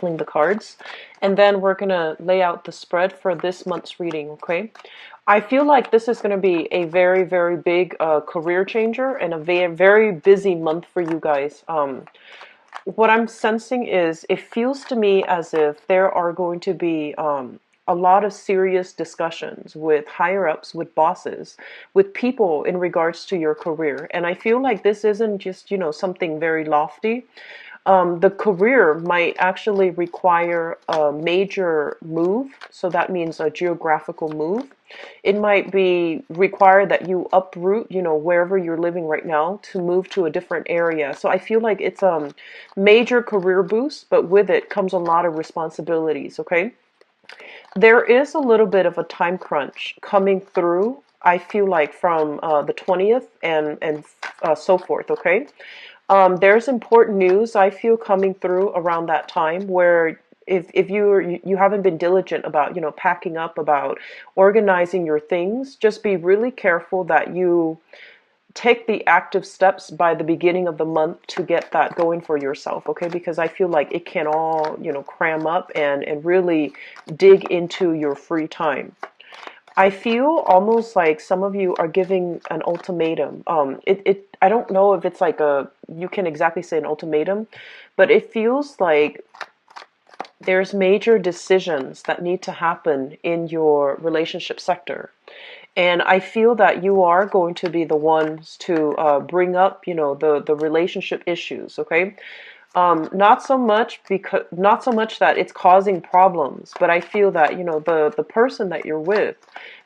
shuffling the cards, and then we're going to lay out the spread for this month's reading, okay? I feel like this is going to be a very, very big career changer and a very, very busy month for you guys. What I'm sensing is it feels to me as if there are going to be a lot of serious discussions with higher ups, with bosses, with people in regards to your career. And I feel like this isn't just, something very lofty. The career might actually require a major move. So that means a geographical move. It might be require that you uproot, wherever you're living right now to move to a different area. So I feel like it's a major career boost, but with it comes a lot of responsibilities, okay? There is a little bit of a time crunch coming through, I feel like, from the 20th and so forth, okay? There's important news I feel coming through around that time where if you haven't been diligent about packing up, about organizing your things, just be really careful that you take the active steps by the beginning of the month to get that going for yourself, okay? Because I feel like it can all cram up and really dig into your free time. I feel almost like some of you are giving an ultimatum. I don't know if it's like you can exactly say an ultimatum, but it feels like there's major decisions that need to happen in your relationship sector. And I feel that you are going to be the ones to bring up, the relationship issues, okay? Not so much that it's causing problems, but I feel that the person that you're with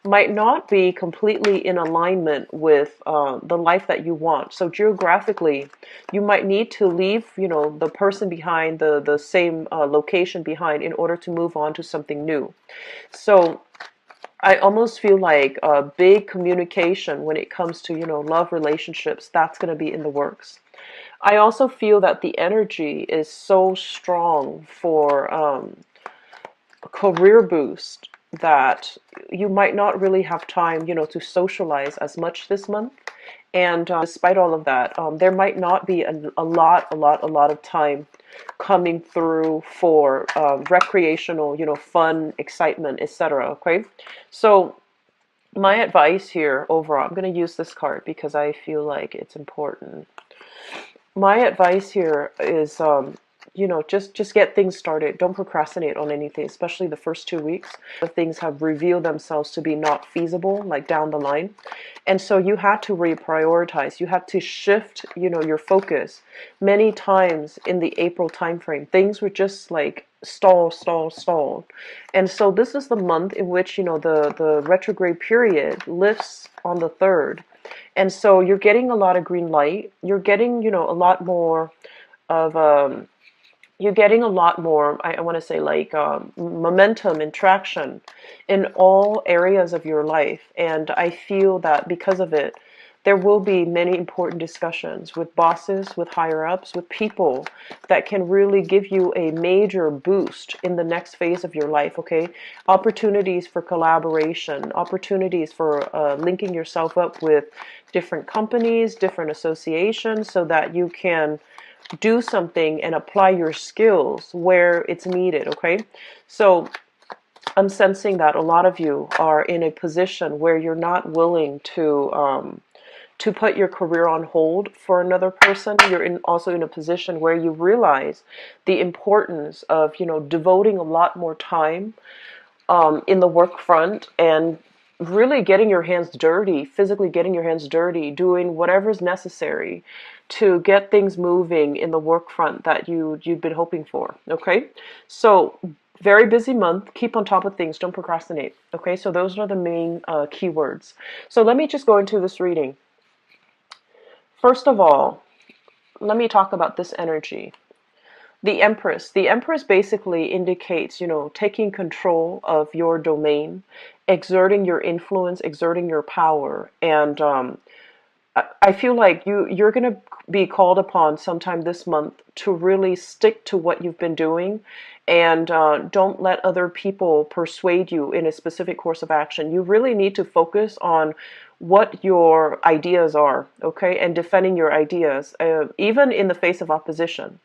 might not be completely in alignment with the life that you want. So geographically, you might need to leave the person behind, the same location behind, in order to move on to something new. So I almost feel like a big communication when it comes to love relationships, that's going to be in the works. I also feel that the energy is so strong for a career boost that you might not really have time, to socialize as much this month. And despite all of that, there might not be a lot of time coming through for recreational, fun, excitement, etc. Okay, so my advice here overall, I'm going to use this card because I feel like it's important. My advice here is, just get things started. Don't procrastinate on anything, especially the first 2 weeks. The things have revealed themselves to be not feasible, like down the line. And so you had to reprioritize. You had to shift, your focus. Many times in the April timeframe, things were just like stall. And so this is the month in which, the retrograde period lifts on the 3rd. And so you're getting a lot of green light. You're getting, a lot more of, you're getting a lot more, I want to say, like momentum and traction in all areas of your life. And I feel that because of it, there will be many important discussions with bosses, with higher ups, with people that can really give you a major boost in the next phase of your life, okay? Opportunities for collaboration, opportunities for linking yourself up with different companies, different associations, so that you can do something and apply your skills where it's needed, okay? So I'm sensing that a lot of you are in a position where you're not willing to put your career on hold for another person. You're also in a position where you realize the importance of, devoting a lot more time in the work front and really getting your hands dirty, physically getting your hands dirty, doing whatever's necessary to get things moving in the work front that you've been hoping for, okay? So very busy month. Keep on top of things. Don't procrastinate, okay? So those are the main keywords. So let me just go into this reading. First of all, let me talk about this energy. The Empress. The Empress basically indicates, taking control of your domain, exerting your influence, exerting your power. And I feel like you're going to be called upon sometime this month to really stick to what you've been doing, and don't let other people persuade you in a specific course of action. You really need to focus on what your ideas are, okay, and defending your ideas, even in the face of opposition.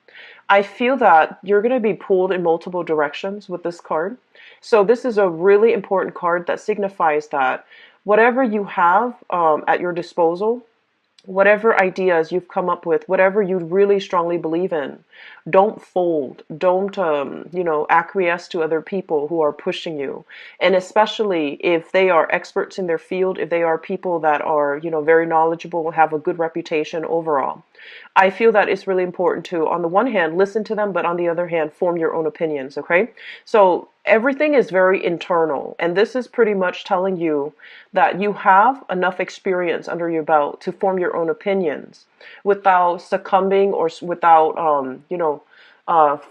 I feel that you're going to be pulled in multiple directions with this card. So this is a really important card that signifies that whatever you have at your disposal, whatever ideas you've come up with, whatever you really strongly believe in, don't fold. Don't, acquiesce to other people who are pushing you. And especially if they are experts in their field, if they are people that are, very knowledgeable, have a good reputation overall. I feel that it's really important to, on the one hand, listen to them, but on the other hand, form your own opinions, okay? So everything is very internal, and this is pretty much telling you that you have enough experience under your belt to form your own opinions without succumbing or without,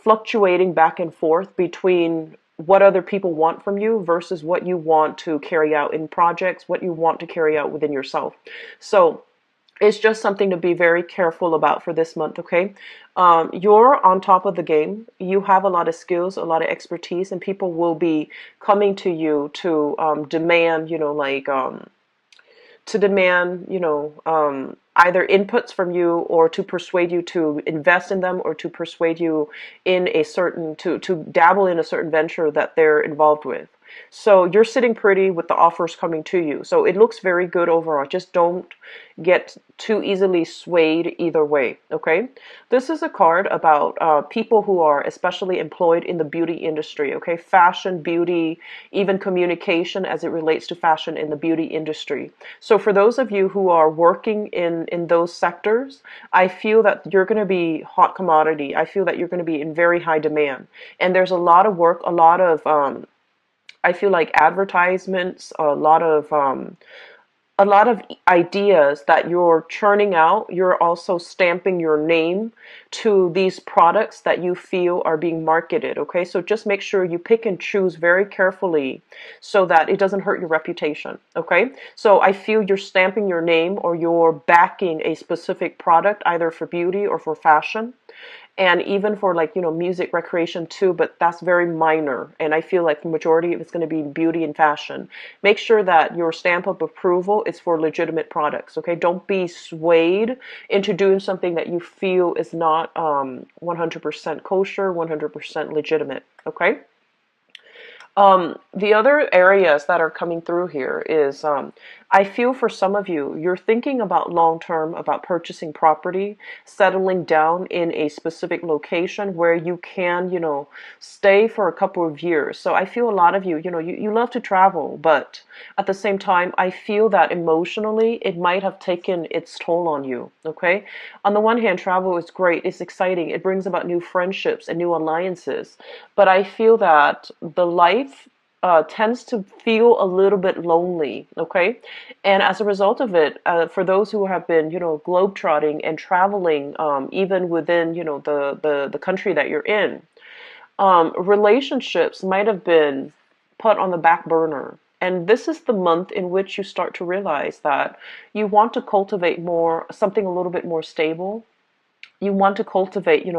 fluctuating back and forth between what other people want from you versus what you want to carry out in projects, what you want to carry out within yourself. So it's just something to be very careful about for this month, okay? You're on top of the game. You have a lot of skills, a lot of expertise, and people will be coming to you to demand, either inputs from you or to persuade you to invest in them or to persuade you in a certain, to dabble in a certain venture that they're involved with. So you're sitting pretty with the offers coming to you. So it looks very good overall. Just don't get too easily swayed either way, okay? This is a card about people who are especially employed in the beauty industry, okay? Fashion, beauty, even communication as it relates to fashion in the beauty industry. So for those of you who are working in those sectors, I feel that you're going to be hot commodity. I feel that you're going to be in very high demand. And there's a lot of work, a lot of I feel like advertisements, a lot of ideas that you're churning out. You're also stamping your name to these products that you feel are being marketed. Okay, so just make sure you pick and choose very carefully so that it doesn't hurt your reputation. Okay, so I feel you're stamping your name or you're backing a specific product either for beauty or for fashion, and even for music recreation too, but that's very minor, and I feel like the majority of it's going to be beauty and fashion. Make sure that your stamp of approval is for legitimate products, okay? Don't be swayed into doing something that you feel is not 100% kosher, 100% legitimate, okay? The other areas that are coming through here is I feel for some of you, you're thinking about long term, about purchasing property, settling down in a specific location where you can, stay for a couple of years. So I feel a lot of you, you love to travel, but at the same time, I feel that emotionally it might have taken its toll on you, okay? On the one hand, travel is great, it's exciting, it brings about new friendships and new alliances, but I feel that the life tends to feel a little bit lonely, okay? And as a result of it, for those who have been, globetrotting and traveling, even within, the country that you're in, relationships might have been put on the back burner. And this is the month in which you start to realize that you want to cultivate more, something a little bit more stable. You want to cultivate,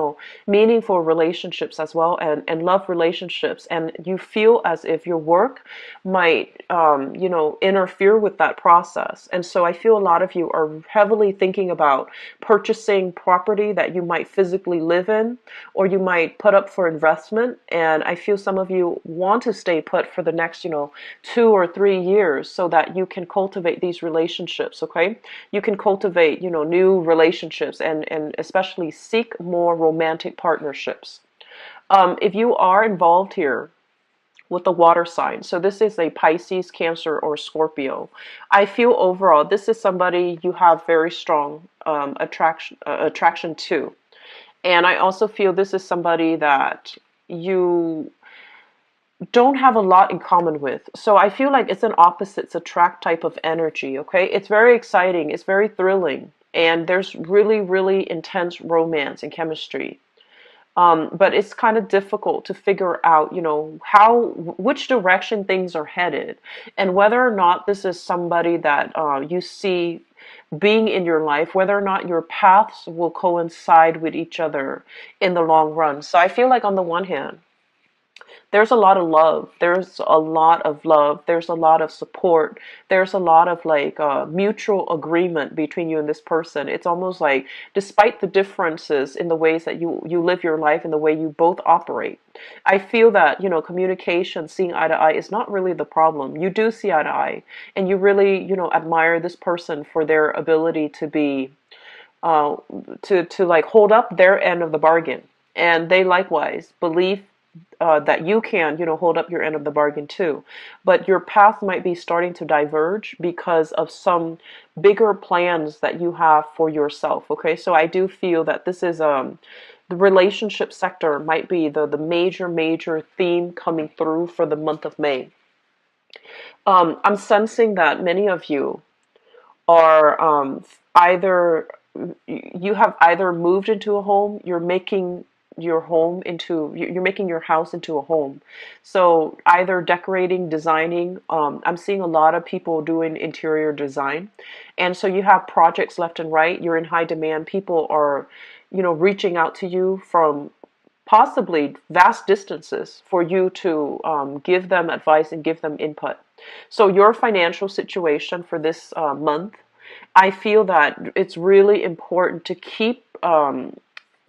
meaningful relationships as well, and love relationships. And you feel as if your work might, interfere with that process. And so I feel a lot of you are heavily thinking about purchasing property that you might physically live in, or you might put up for investment. And I feel some of you want to stay put for the next, 2 or 3 years so that you can cultivate these relationships, okay? You can cultivate, new relationships and especially seek more romantic partnerships. If you are involved here with the water sign, so this is a Pisces, Cancer, or Scorpio, I feel overall this is somebody you have very strong attraction to. And I also feel this is somebody that you don't have a lot in common with. So I feel like it's an opposites attract type of energy, okay? It's very exciting, it's very thrilling, and there's really, really intense romance and chemistry. But it's kind of difficult to figure out, which direction things are headed, and whether or not this is somebody that you see being in your life, whether or not your paths will coincide with each other in the long run. So I feel like on the one hand, There's a lot of love. There's a lot of love. There's a lot of support. There's a lot of like mutual agreement between you and this person. It's almost like, despite the differences in the ways that you live your life and the way you both operate, I feel that, you know, communication, seeing eye to eye is not really the problem. You do see eye to eye, and you really, you know, admire this person for their ability to be uh, to like hold up their end of the bargain, and they likewise believe that you can, you know, hold up your end of the bargain too. But your path might be starting to diverge because of some bigger plans that you have for yourself. Okay, so I do feel that this is the relationship sector might be the major theme coming through for the month of May. I'm sensing that many of you are either, you have either moved into a home, you're making your home into, you're making your house into a home. So either decorating, designing, I'm seeing a lot of people doing interior design. And so you have projects left and right, you're in high demand, people are, you know, reaching out to you from possibly vast distances for you to give them advice and give them input. So your financial situation for this month, I feel that it's really important to keep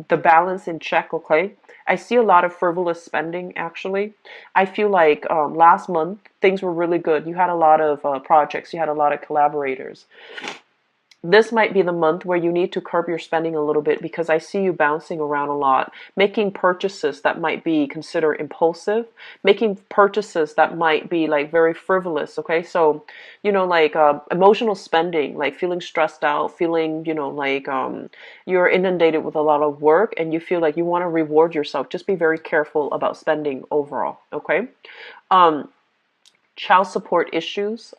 the balance in check, okay? I see a lot of frivolous spending, actually. I feel like last month, things were really good. You had a lot of projects, you had a lot of collaborators. This might be the month where you need to curb your spending a little bit, because I see you bouncing around a lot, making purchases that might be considered impulsive, making purchases that might be like very frivolous. Okay, so you know, like emotional spending, like feeling stressed out, feeling, you know, like you're inundated with a lot of work and you feel like you want to reward yourself. Just be very careful about spending overall. Okay. um Child support issues,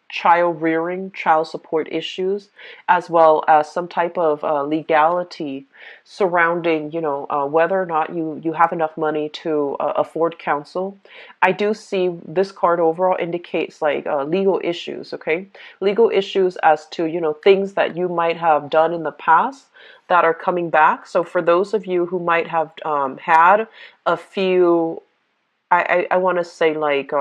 child rearing, child support issues, as well as some type of legality surrounding, you know, whether or not you have enough money to afford counsel. I do see this card overall indicates like legal issues, okay? Legal issues as to, you know, things that you might have done in the past that are coming back. So for those of you who might have had a few, I want to say like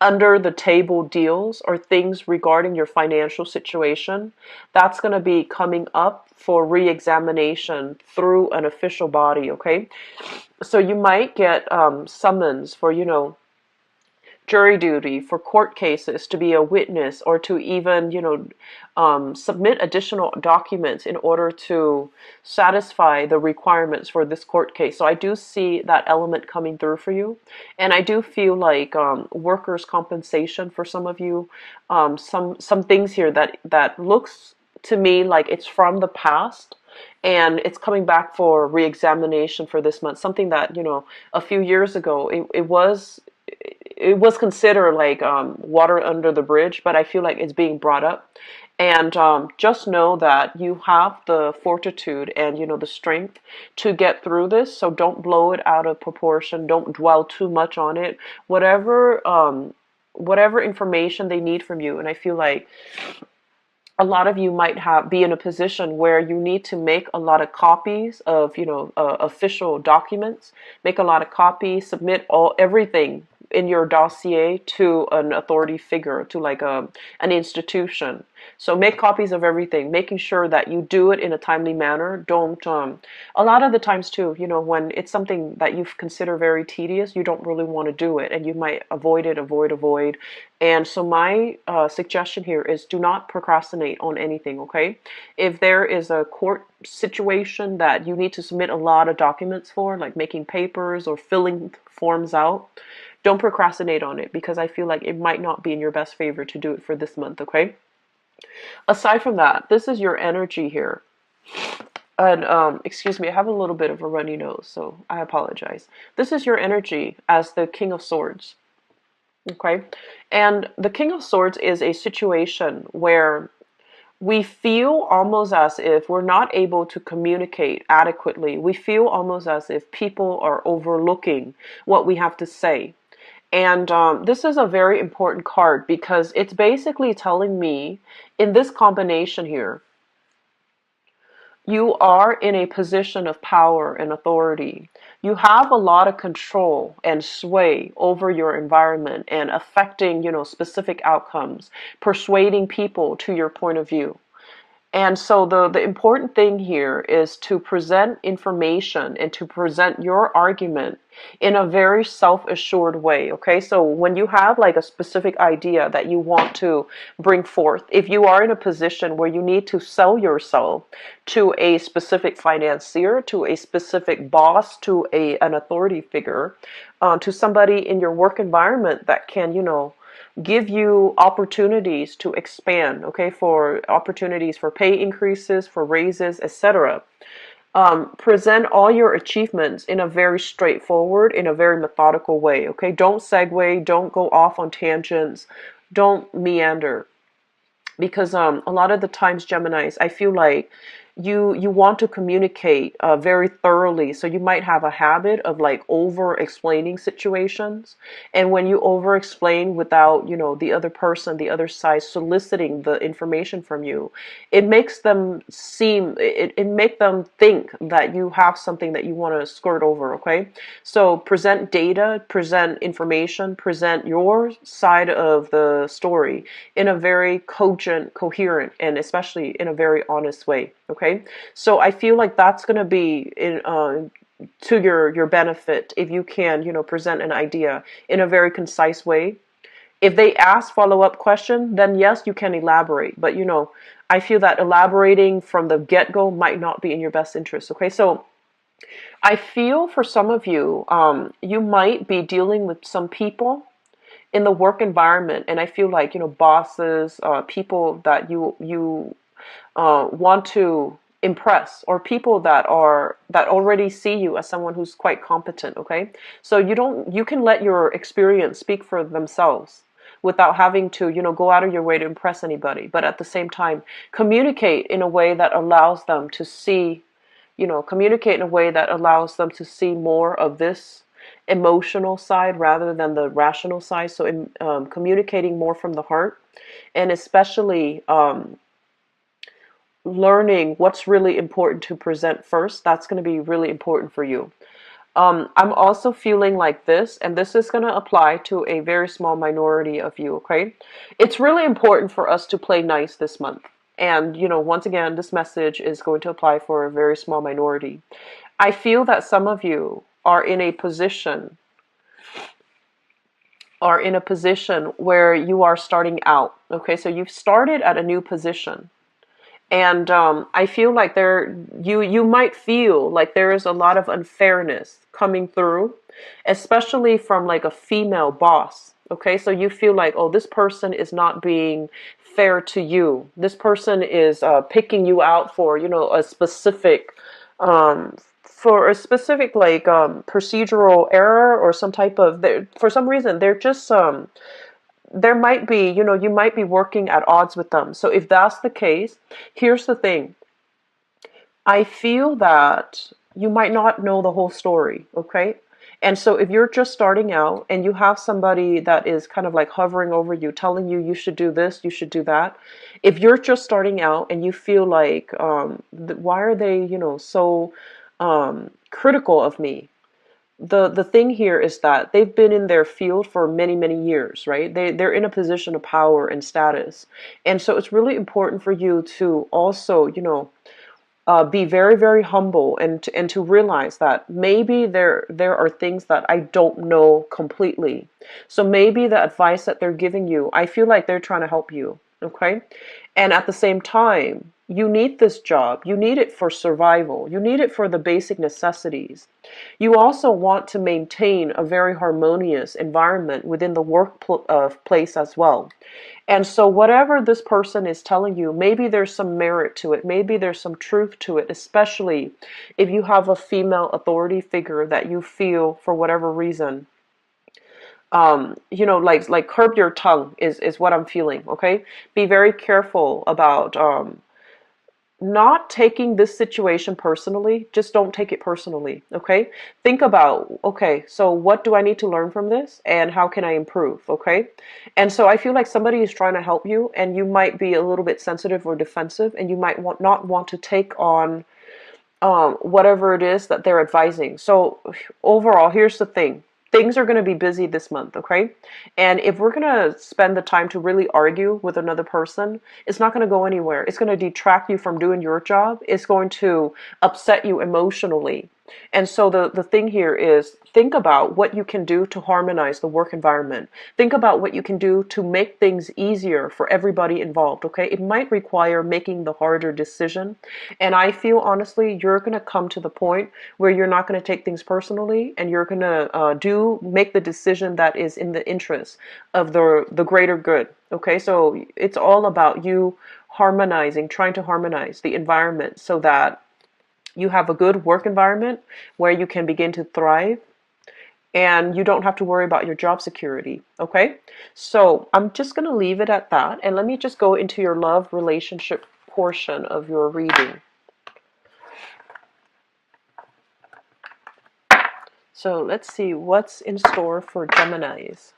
under the table deals or things regarding your financial situation, that's going to be coming up for re-examination through an official body, okay? So you might get summons for, you know, jury duty, for court cases, to be a witness, or to even, you know, submit additional documents in order to satisfy the requirements for this court case. So I do see that element coming through for you. And I do feel like workers' compensation for some of you, some things here that looks to me like it's from the past, and it's coming back for re-examination for this month. Something that, you know, a few years ago it was considered like water under the bridge, but I feel like it's being brought up. And just know that you have the fortitude and, you know, the strength to get through this. So don't blow it out of proportion. Don't dwell too much on it. Whatever information they need from you, and I feel like a lot of you might be in a position where you need to make a lot of copies of, you know, official documents, make a lot of copies, submit everything in your dossier to an authority figure, to like an institution. So make copies of everything, making sure that you do it in a timely manner. Don't a lot of the times too, you know, when it's something that you consider very tedious, you don't really want to do it, and you might avoid it, avoid. And so my suggestion here is, do not procrastinate on anything, okay? If there is a court situation that you need to submit a lot of documents for, like making papers or filling forms out, don't procrastinate on it, because I feel like it might not be in your best favor to do it for this month, okay? Aside from that, this is your energy here. And excuse me, I have a little bit of a runny nose, so I apologize. This is your energy as the King of Swords. Okay, and the King of Swords is a situation where we feel almost as if we're not able to communicate adequately. We feel almost as if people are overlooking what we have to say. And this is a very important card, because it's basically telling me in this combination here, You are in a position of power and authority. You have a lot of control and sway over your environment and affecting, specific outcomes, persuading people to your point of view. And so the important thing here is to present information and to present your argument in a very self-assured way. Okay, so when you have like a specific idea that you want to bring forth, if you are in a position where you need to sell yourself to a specific financier, to a specific boss, to an authority figure, to somebody in your work environment that can, give you opportunities to expand, okay, for opportunities for pay increases, for raises, etc. Present all your achievements in a very straightforward, in a very methodical way, okay? Don't segue, don't go off on tangents, don't meander. Because a lot of the times, Geminis, I feel like you want to communicate very thoroughly, so you might have a habit of like over explaining situations, and when you over explain without the other person, the other side soliciting the information from you, it makes them it make them think that you have something that you want to skirt over. Okay, so present data, present information, present your side of the story in a very cogent, coherent, and especially in a very honest way. Okay, so I feel like that's going to be to your benefit if you can present an idea in a very concise way. If they ask follow-up question, then yes, you can elaborate. But I feel that elaborating from the get-go might not be in your best interest. Okay, so I feel for some of you, you might be dealing with some people in the work environment, and I feel like bosses, people that you want to impress, or people that already see you as someone who's quite competent. Okay, so you can let your experience speak for themselves without having to go out of your way to impress anybody, but at the same time communicate in a way that allows them to see communicate in a way that allows them to see more of this emotional side rather than the rational side. So communicating more from the heart, and especially learning what's really important to present first. That's going to be really important for you. I'm also feeling like this, and this is going to apply to a very small minority of you, okay? It's really important for us to play nice this month. And, once again, this message is going to apply for a very small minority. I feel that some of you are in a position where you are starting out, okay? So you've started at a new position. And I feel like you might feel like there is a lot of unfairness coming through, especially from like a female boss. Okay, so you feel like, oh, this person is not being fair to you. This person is picking you out for a specific like procedural error or some type of. For some reason they're just there might be, you might be working at odds with them. So if that's the case, here's the thing. I feel that you might not know the whole story, okay? And so if you're just starting out and you have somebody that is kind of like hovering over you, telling you you should do this, you should do that. If you're just starting out and you feel like, why are they, so critical of me? The thing here is that they've been in their field for many, many years, right? They're in a position of power and status. And so it's really important for you to also, be very, very humble, and to realize that maybe there are things that I don't know completely. So maybe the advice that they're giving you, I feel like they're trying to help you, okay? And at the same time, you need this job. You need it for survival. You need it for the basic necessities. You also want to maintain a very harmonious environment within the workplace as well. And so whatever this person is telling you, maybe there's some merit to it. Maybe there's some truth to it, especially if you have a female authority figure that you feel for whatever reason, like curb your tongue is what I'm feeling. Okay. Be very careful about, not taking this situation personally. Just don't take it personally, okay? Think about, okay, so what do I need to learn from this and how can I improve, okay? And so I feel like somebody is trying to help you and you might be a little bit sensitive or defensive and you might not want to take on whatever it is that they're advising. So overall, here's the thing. Things are going to be busy this month, okay? And if we're going to spend the time to really argue with another person, it's not going to go anywhere. It's going to detract you from doing your job. It's going to upset you emotionally. And so the thing here is think about what you can do to harmonize the work environment. Think about what you can do to make things easier for everybody involved, okay? It might require making the harder decision. And I feel honestly, you're going to come to the point where you're not going to take things personally and you're going to make the decision that is in the interest of the greater good, okay? So it's all about you harmonizing, trying to harmonize the environment so that you have a good work environment where you can begin to thrive and you don't have to worry about your job security, okay? So I'm just going to leave it at that, and let me just go into your love relationship portion of your reading. So let's see what's in store for Geminis.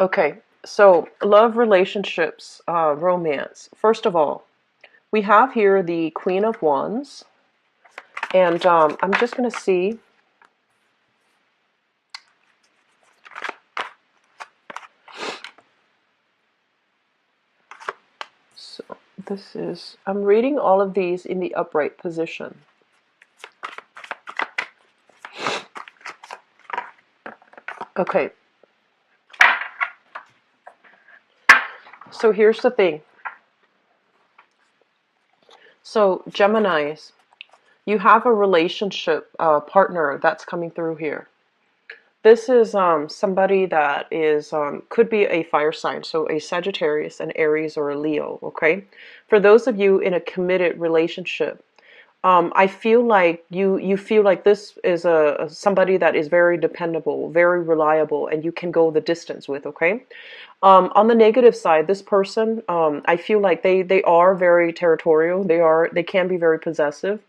Okay, so love, relationships, romance. First of all, we have here the Queen of Wands, and I'm just going to see. So I'm reading all of these in the upright position. Okay. So here's the thing. So Geminis, you have a relationship partner that's coming through here. This is somebody that is could be a fire sign, so a Sagittarius, an Aries, or a Leo, okay? For those of you in a committed relationship, I feel like you feel like this is somebody that is very dependable, very reliable, and you can go the distance with, okay? On the negative side, this person, I feel like they are very territorial. They can be very possessive,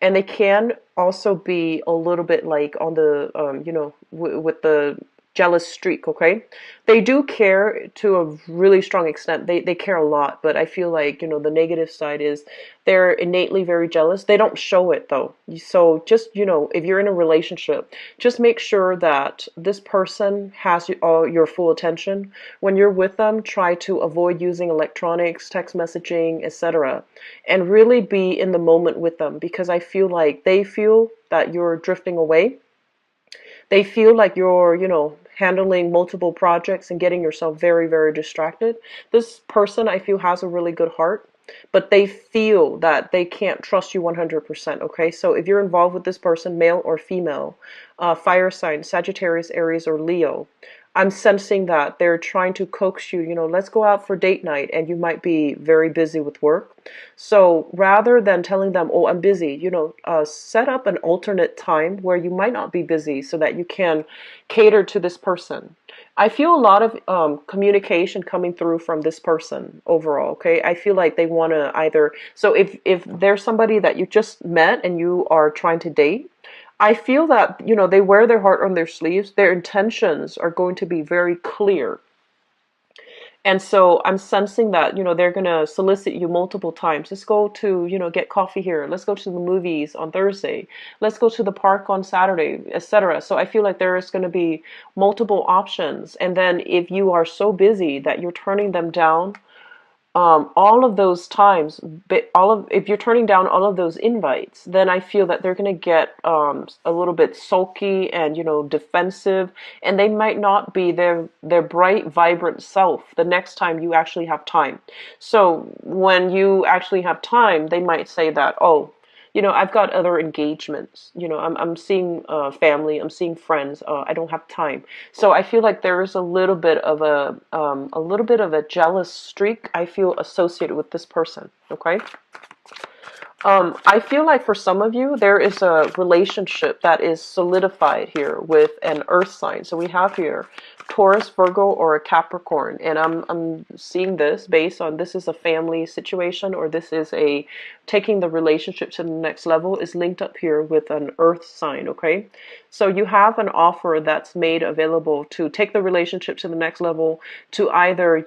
and they can also be a little bit like on the with the jealous streak, okay? They do care to a really strong extent. They care a lot, but I feel like, the negative side is they're innately very jealous. They don't show it though. So just, if you're in a relationship, just make sure that this person has all your full attention. When you're with them, try to avoid using electronics, text messaging, etc. and really be in the moment with them, because I feel like they feel that you're drifting away. They feel like you're, handling multiple projects and getting yourself very, very distracted. This person, I feel, has a really good heart, but they feel that they can't trust you 100%, okay? So if you're involved with this person, male or female, fire sign, Sagittarius, Aries, or Leo, I'm sensing that they're trying to coax you, let's go out for date night, and you might be very busy with work. So rather than telling them, oh, I'm busy, set up an alternate time where you might not be busy so that you can cater to this person. I feel a lot of communication coming through from this person overall, okay? I feel like they want to either, so if there's somebody that you just met and you are trying to date, I feel that, they wear their heart on their sleeves. Their intentions are going to be very clear. And so I'm sensing that, they're going to solicit you multiple times. Let's go to, get coffee here. Let's go to the movies on Thursday. Let's go to the park on Saturday, etc. So I feel like there is going to be multiple options. And then if you are so busy that you're turning them down, all of those times, if you're turning down all of those invites, then I feel that they're going to get a little bit sulky and defensive, and they might not be their bright, vibrant self the next time you actually have time. So when you actually have time, they might say that, oh, You know, I've got other engagements. You know, I'm seeing family, I'm seeing friends. I don't have time. So I feel like there is a little bit of a jealous streak I feel associated with this person. Okay. I feel like for some of you, there is a relationship that is solidified here with an earth sign. So we have here Taurus, Virgo, or a Capricorn. And I'm seeing this based on this is a family situation, or this is a taking the relationship to the next level is linked up here with an earth sign, okay? So you have an offer that's made available to take the relationship to the next level, to either,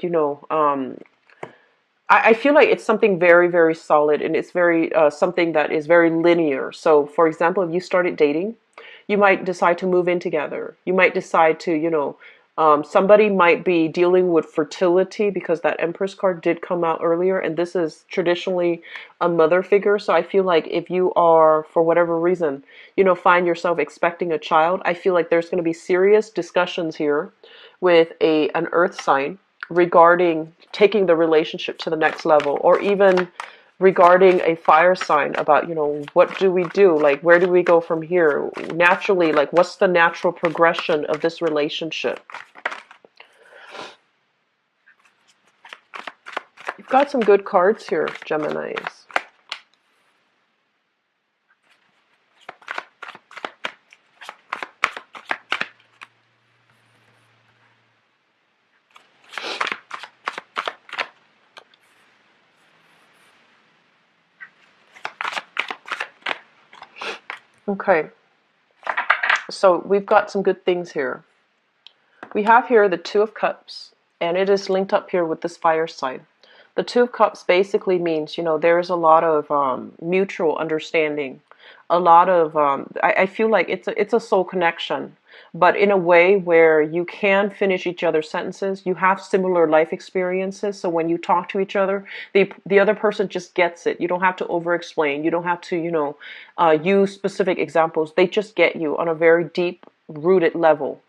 I feel like it's something very, very solid, and it's very something that is very linear. So, for example, if you started dating, you might decide to move in together. You might decide to, somebody might be dealing with fertility because that Empress card did come out earlier, and this is traditionally a mother figure. So I feel like if you are, for whatever reason, find yourself expecting a child, I feel like there's going to be serious discussions here with an earth sign regarding taking the relationship to the next level, or even regarding a fire sign about, what do we do? Like, where do we go from here? Naturally, like, what's the natural progression of this relationship? You've got some good cards here, Geminis. Okay, so we've got some good things here. We have here the Two of Cups, and it is linked up here with this fire sign. The Two of Cups basically means, there's a lot of mutual understanding. A lot of, I feel like it's a soul connection, but in a way where you can finish each other's sentences. You have similar life experiences, so when you talk to each other, the other person just gets it. You don't have to over-explain. You don't have to, use specific examples. They just get you on a very deep-rooted level.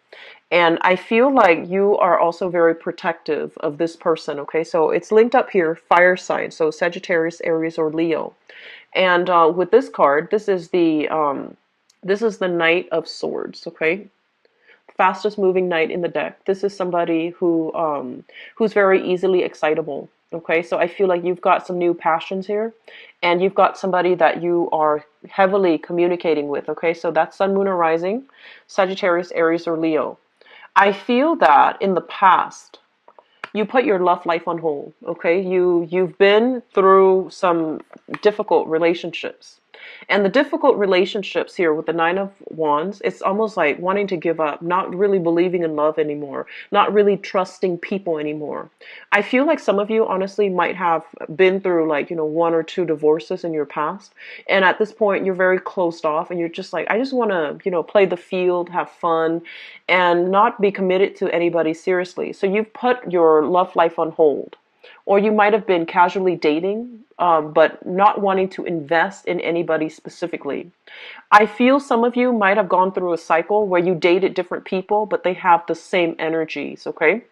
And I feel like you are also very protective of this person, okay? So it's linked up here, fire sign, so Sagittarius, Aries, or Leo. And with this card, this is the Knight of Swords, okay? Fastest moving knight in the deck. This is somebody who's very easily excitable, okay? So I feel like you've got some new passions here, and you've got somebody that you are heavily communicating with, okay? So that's Sun, Moon, or Rising, Sagittarius, Aries, or Leo. I feel that in the past, you put your love life on hold, okay? You've been through some difficult relationships. And the difficult relationships here with the Nine of Wands, it's almost like wanting to give up, not really believing in love anymore, not really trusting people anymore. I feel like some of you honestly might have been through like, one or two divorces in your past. And at this point, you're very closed off, and you're just like, I just want to, play the field, have fun, and not be committed to anybody seriously. So you've put your love life on hold. Or you might have been casually dating, but not wanting to invest in anybody specifically. I feel some of you might have gone through a cycle where you dated different people, but they have the same energies, okay?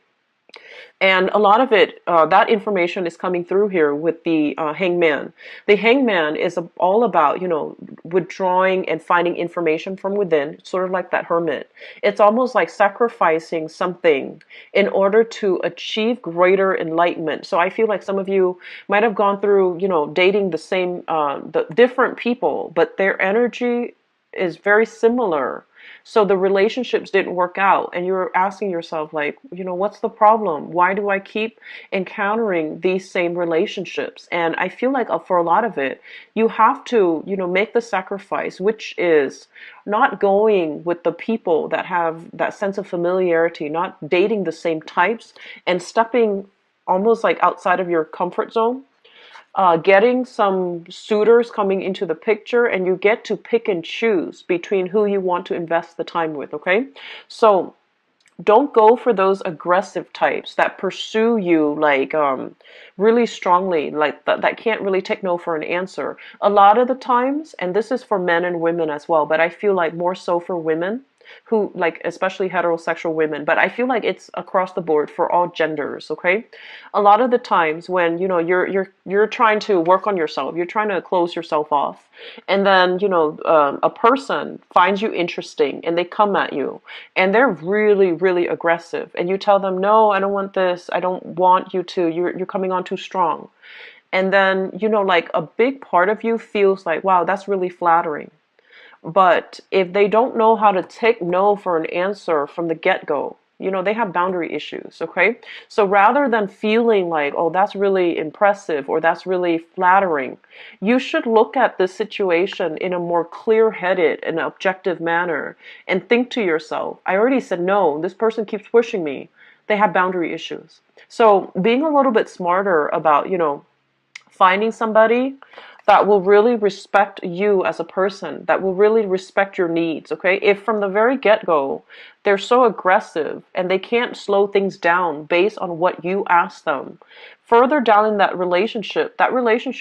And a lot of it, that information is coming through here with the hangman. The hangman is all about, withdrawing and finding information from within, sort of like that hermit. It's almost like sacrificing something in order to achieve greater enlightenment. So I feel like some of you might have gone through, dating the different people, but their energy is very similar. So the relationships didn't work out, and you're asking yourself, like, what's the problem? Why do I keep encountering these same relationships? And I feel like for a lot of it, you have to, make the sacrifice, which is not going with the people that have that sense of familiarity, not dating the same types, and stepping almost like outside of your comfort zone. Getting some suitors coming into the picture, and you get to pick and choose between who you want to invest the time with, okay? So don't go for those aggressive types that pursue you like really strongly, like that can't really take no for an answer. A lot of the times, and this is for men and women as well, but I feel like more so for women, who, like, especially heterosexual women, but I feel like it's across the board for all genders, okay? A lot of the times when, you're trying to work on yourself, you're trying to close yourself off, and then, a person finds you interesting and they come at you and they're really, really aggressive, and you tell them, no, I don't want this, I don't want you to, you're coming on too strong. And then, like, a big part of you feels like, wow, that's really flattering. But if they don't know how to take no for an answer from the get-go, they have boundary issues, okay? So rather than feeling like, oh, that's really impressive or that's really flattering, you should look at this situation in a more clear-headed and objective manner and think to yourself, I already said no, this person keeps pushing me. They have boundary issues. So being a little bit smarter about, finding somebody that will really respect you as a person, that will really respect your needs, okay? If from the very get-go, they're so aggressive and they can't slow things down based on what you ask them, further down in that relationship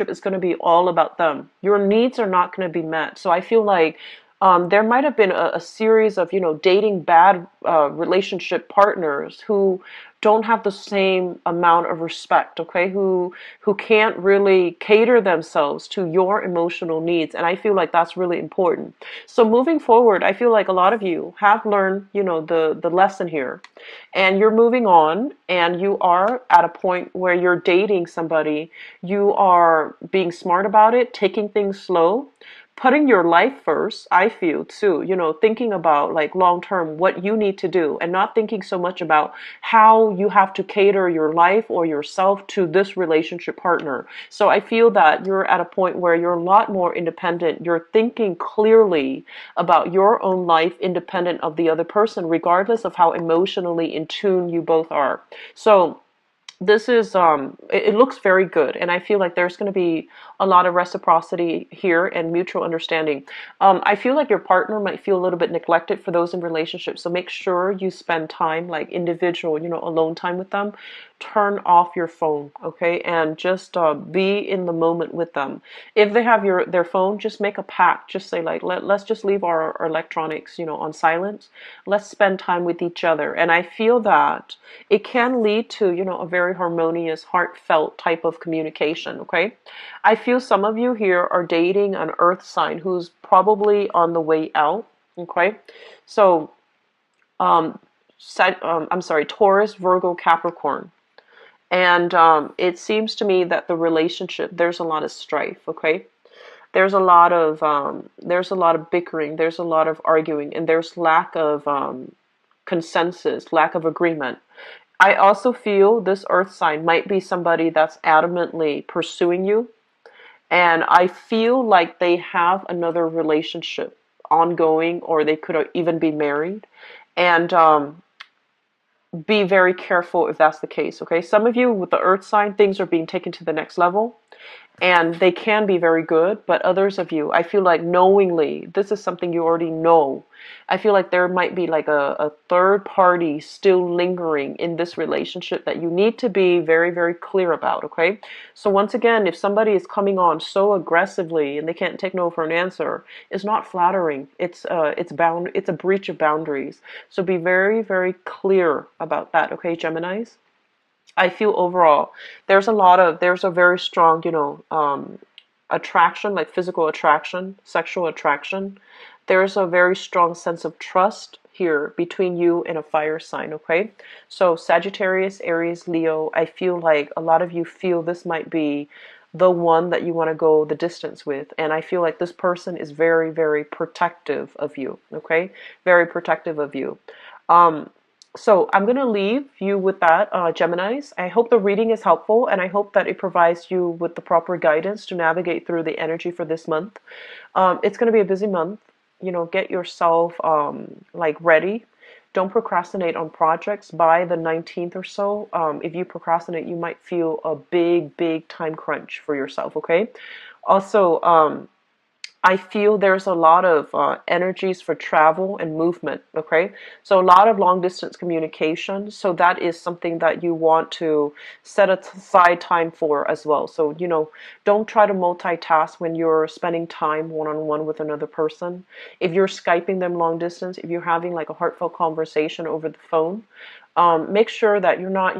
is going to be all about them. Your needs are not going to be met. So I feel like there might have been a series of, dating bad relationship partners who don't have the same amount of respect, okay? Who can't really cater themselves to your emotional needs. And I feel like that's really important. So moving forward, I feel like a lot of you have learned, the lesson here. And you're moving on, and you are at a point where you're dating somebody. You are being smart about it, taking things slow, putting your life first, I feel too, thinking about like long term what you need to do, and not thinking so much about how you have to cater your life or yourself to this relationship partner. So I feel that you're at a point where you're a lot more independent. You're thinking clearly about your own life independent of the other person, regardless of how emotionally in tune you both are. So this is it looks very good, and I feel like there's going to be a lot of reciprocity here and mutual understanding. I feel like your partner might feel a little bit neglected for those in relationships, so make sure you spend time, like individual, alone time with them. Turn off your phone, okay, and just be in the moment with them. If they have their phone, just make a pact. Just say like, let's just leave our electronics, on silence. Let's spend time with each other. And I feel that it can lead to, a very harmonious, heartfelt type of communication, okay? I feel some of you here are dating an earth sign who's probably on the way out, okay? So, I'm sorry, Taurus, Virgo, Capricorn. And it seems to me that the relationship, there's a lot of strife, okay? There's a lot of bickering, there's a lot of arguing, and there's lack of consensus, lack of agreement. I also feel this earth sign might be somebody that's adamantly pursuing you, and I feel like they have another relationship ongoing, or they could even be married. And be very careful if that's the case, okay? Some of you with the earth sign, things are being taken to the next level, and they can be very good, but others of you, I feel like knowingly, this is something you already know. I feel like there might be like a third party still lingering in this relationship that you need to be very, very clear about, okay? So once again, if somebody is coming on so aggressively and they can't take no for an answer, it's not flattering. It's a breach of boundaries. So be very, very clear about that, okay, Geminis? I feel overall there's a very strong, attraction, like physical attraction, sexual attraction. There's a very strong sense of trust here between you and a fire sign, okay? So Sagittarius, Aries, Leo, I feel like a lot of you feel this might be the one that you want to go the distance with. And I feel like this person is very, very protective of you, okay? Very protective of you. So I'm going to leave you with that, Geminis. I hope the reading is helpful, and I hope that it provides you with the proper guidance to navigate through the energy for this month. It's going to be a busy month. Get yourself like ready. Don't procrastinate on projects by the 19th or so. If you procrastinate, you might feel a big, big time crunch for yourself, okay? Also, I feel there's a lot of energies for travel and movement, okay? So a lot of long distance communication. So that is something that you want to set aside time for as well. So, don't try to multitask when you're spending time one-on-one with another person. If you're Skyping them long distance, if you're having like a heartfelt conversation over the phone, make sure that you're not,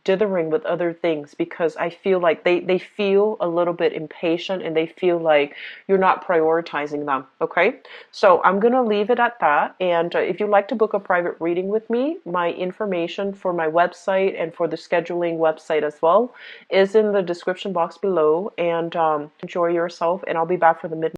dithering with other things, because I feel like they feel a little bit impatient and they feel like you're not prioritizing them. Okay, so I'm gonna leave it at that. And if you'd like to book a private reading with me, my information for my website and for the scheduling website as well is in the description box below. And enjoy yourself, and I'll be back for the midnight